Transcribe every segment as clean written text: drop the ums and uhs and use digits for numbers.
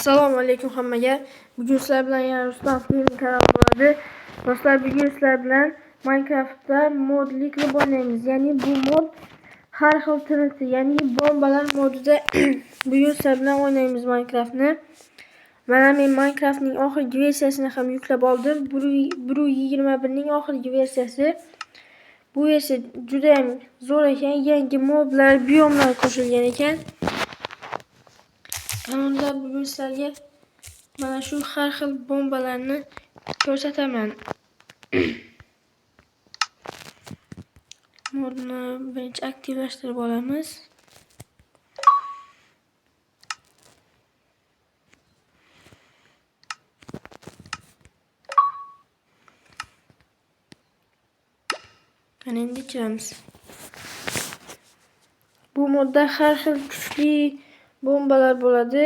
Assalomu alaykum hammaga. Bugun sizlar bilan yana Rustam film kanali bo'ladi. Do'stlar, bugun sizlar bilan Minecraftda modli qilib o'ynaymiz. Ya'ni bu mod har xil trinity, ya'ni bombalar modida bugun sizlar bilan o'ynaymiz Minecraftni. Mana men Minecraftning oxirgi versiyasini ham yuklab oldim. 1.21 ning oxirgi versiyasi. Bu versiya juda ham zo'r ekan. Yangi moblar, biomlar qo'shilgan ekan. Unda bugun sizlarga mana shu har xil bombalarni ko'rsataman. Modni birinchi aktivlashtirib olamiz. Qani endi kiramiz. Bu modda har xil kuchli bombalar bo'ladi.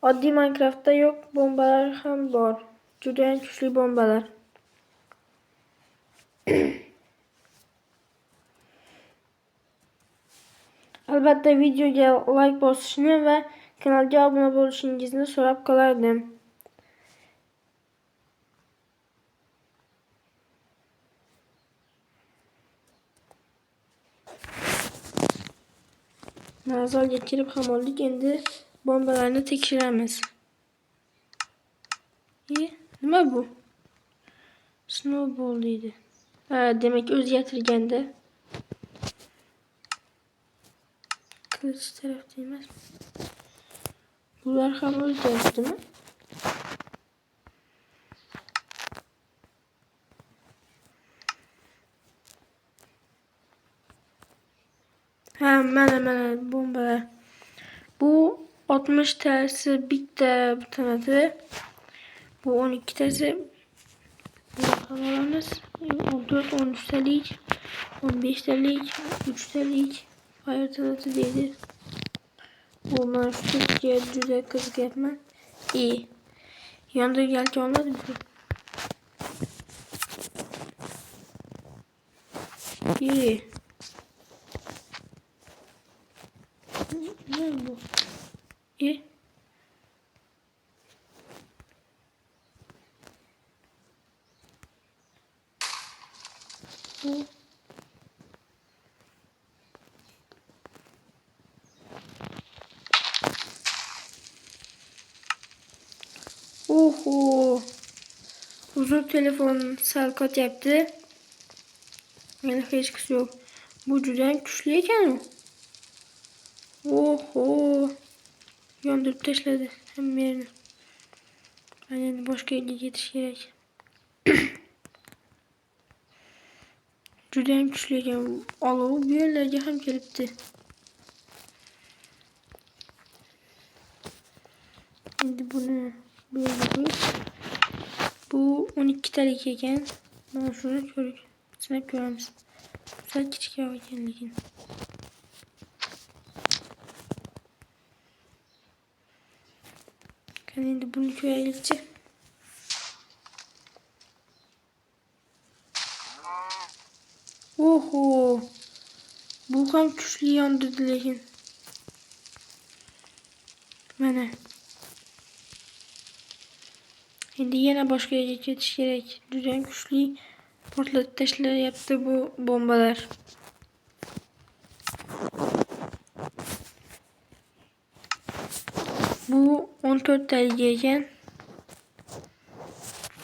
Oddiy Minecraftda yo'q bombalar ham bor. Juda ham kuchli bombalar. Albatta videoga like bosishni va kanalga obuna bo'lishingizni so'rab qolardim. Zalga kirib ham oldik. Endi bombalarni tekshiramiz. Nima bu? Snowball deydi. Demak o'zgartirganda. Kılıç tarafta emas. Bular ham o'zgartdimi? Mana bombalar. Bu 60 tanesi bitta tanesi. Bu 12 tanesi. Bu alamiz. 14, 13 talik, 15 talik, 3 talik. Fire tanesi deydi. Bu mana shu tutga juda qiziqyapman. Yonda galka olmadim. Ne bu? Oho. Uzun telefon sarkat yaptı. Yani hiç kısı yok. Bu cüden güçlü ekan. Oho. Yandırıp taşladı hem yerini. Yani başka yerine yetiş gerek. Cüden güçlü ekan. Alovu bir yerlerge hem gelipti. Şimdi bunu böyle koyup. Bu 12 talik ekan. Mana shuni sinab ko'ramiz. Sal kichikroq ekanligini. Qani endi buni ko'raylikchi. Oho. Bu ham kuchli yondirdi lekin. Mana. Endi yana boshqa yerga ketish kerak. Juda kuchli portlatib tashlayapti bu bombalar. Bu 14 talik ekan.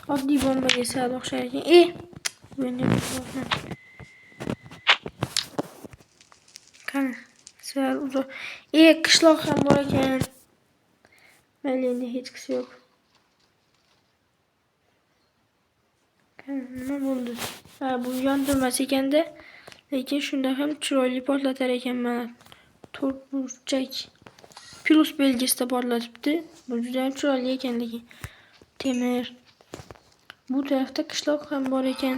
Oddiy bombaga sal o'xshar ekan. Qani, sal uzoq. Qishloq ham bor ekan. Mayli, endi hech qisi yo'q. Nima bo'ldi? Bu yondirmas ekanda, lekin shunda ham chiroyli portlatar ekan. Mana to'rtburchak plus belgisida porlatibdi. Bu juda ham chiroyli ekan lekin. Temir. Bu tarafda qishloq ham bor ekan.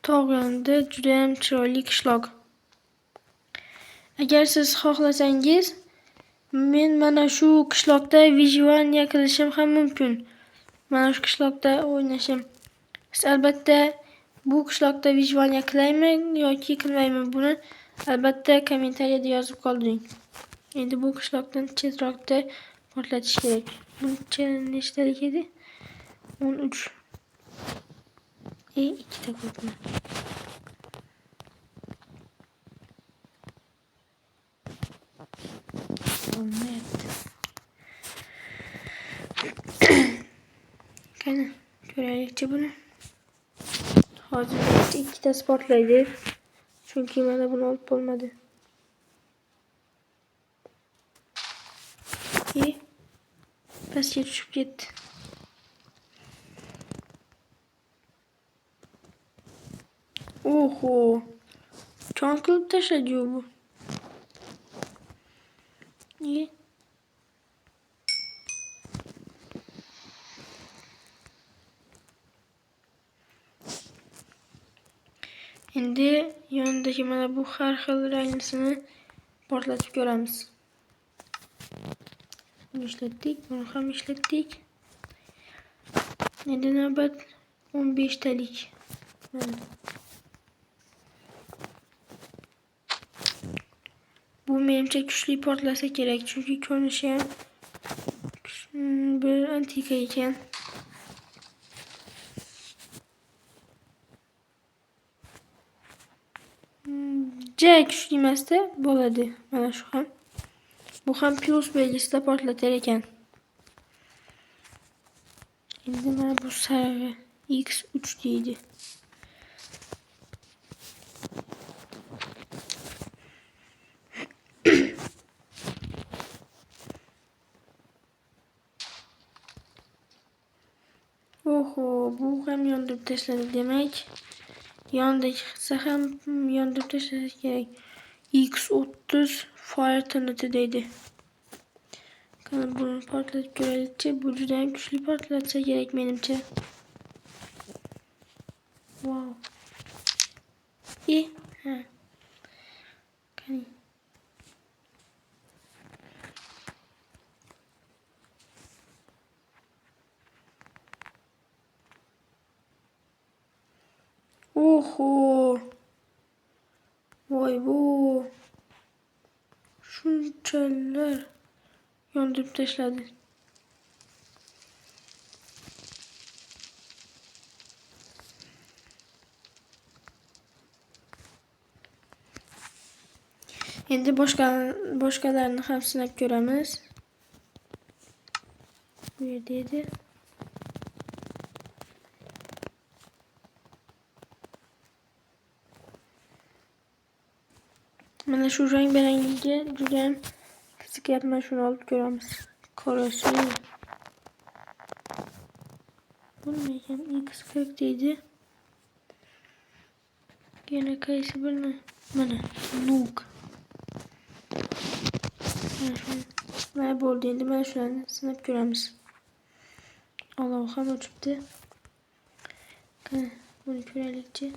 Tog' yonida juda ham chiroyli qishloq. Agar siz xohlasangiz, men mana shu qishloqda vijivaniya qilishim ham mumkin. Mana shu qishloqda o'ynashim. Siz albatta bu qishloqda vijivaniya qilaymi yoki qilmaymi? Buni albatta kommentariyada yozib qoldiring. Endi bu qishloqdan chetroqda portlatish kerak. Buncha nechtalik edi? 13. Ikkita ko'pmi? Olmayapti. Qani, ko'raylikchi buni. Hozir ikkitasi portlaydi. Chunki mana buni olib bo'lmadi. Pastga tushib ketdi. Oho. Jon qilib tashladi bu. Endi yonidagi mana bu har xil ranglisini portlatib ko'ramiz. Bunu ishlatdik, bunu ham ishlatdik. Endi navbat 15 talik. Bu menimcha kuchli portlasa kerak, chunki ko'rinishi ham bir antika ekan. Juda kuchli emasda bo'ladi. Mana shu ham. Bu ham plus belgisida portlatar ekan. Endi mana bu sarig'i X3 deydi. Oho, bu ham yondirib tashladi demak. Yondagi hissa ham yondirib tashlash kerak. X30 fire tanati deydi. Qani buni portlatib ko'raylikchi. Bu juda ham kuchli portlatsa kerak menimcha. Wow. Ha. Qani. Oho. Voy bu. Shunchalar yondirib tashladi. Endi boshqalarini ham sinab ko'ramiz. Bu yerda edi. Mana shu rang-berangiga juda ham qiziqyapman, shuni olib ko'ramiz. Qorasi. Bu nima ekan? X40 deydi. Yana qaysi birini? Mana Nuke. Mana bo'ldi. Endi mana shularni sinab ko'ramiz. Olov ham o'chibdi. Qani, buni ko'raylikchi.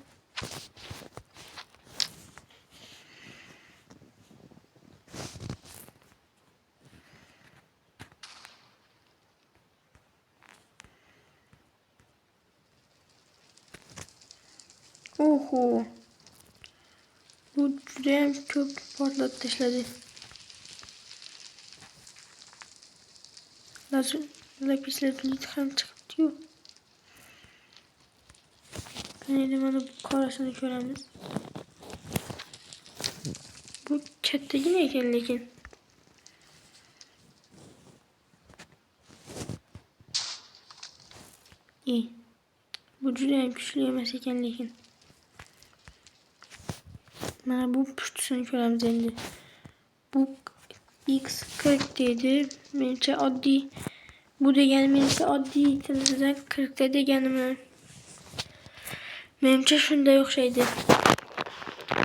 Oho. Bu juda ham ko'p portlatib tashladi. Lapis lazuli ham chiqibdi-yu. Endi mana bu qorasini ko'ramiz. Bu kattagina ekan lekin. Bu juda ham kuchli emas ekan lekin. Mana bu pushtisini ko'ramiz endi. Bu X40 deydi. Menimcha oddiy. Bu degani menimcha oddiy tilidan 40 ta deganimi? Menimcha shunday o'xshaydi.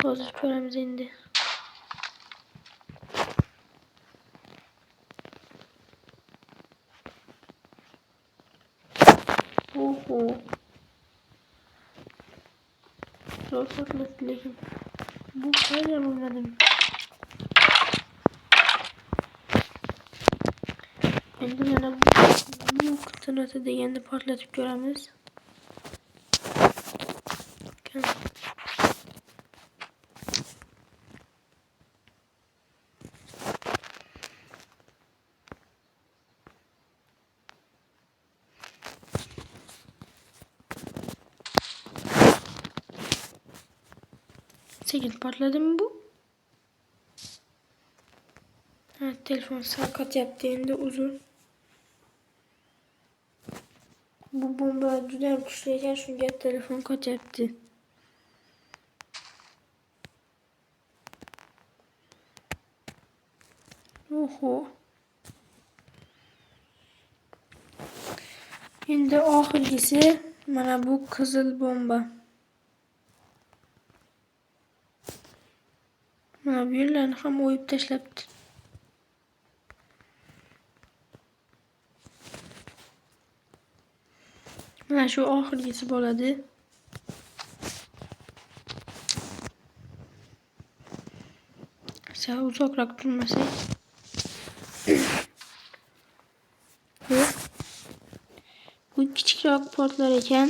Hozir ko'ramiz endi. Oho. Zo'r portlatdi lekin. Bu qayda bo'lmadim. Endi mana bu qanoti deganni portlatib ko'ramiz. sekin portladimi bu? Ha, telefon sal qotyapti endi, uzr. Bu bomba juda ham kuchli ekan, shunga telefon qotyapti. Oho. Endi oxirgisi mana bu qizil bomba. Mana bu yerlarni ham o'yib tashlabdi. Mana shu oxirgisi bo'ladi. Sal uzoqroq turmasak. Bu kichikroq portlar ekan.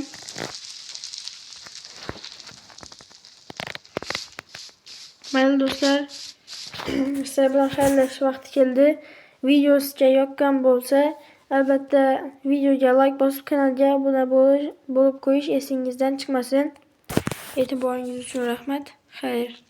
Mayli do'stlar, sizlar bilan xayrlashish vaqti keldi. Video sizga yoqqan bo'lsa, albatta videoga like bosib, kanalga obuna bo'lib qo'yish esingizdan chiqmasin. E'tiboringiz uchun rahmat. Xayr.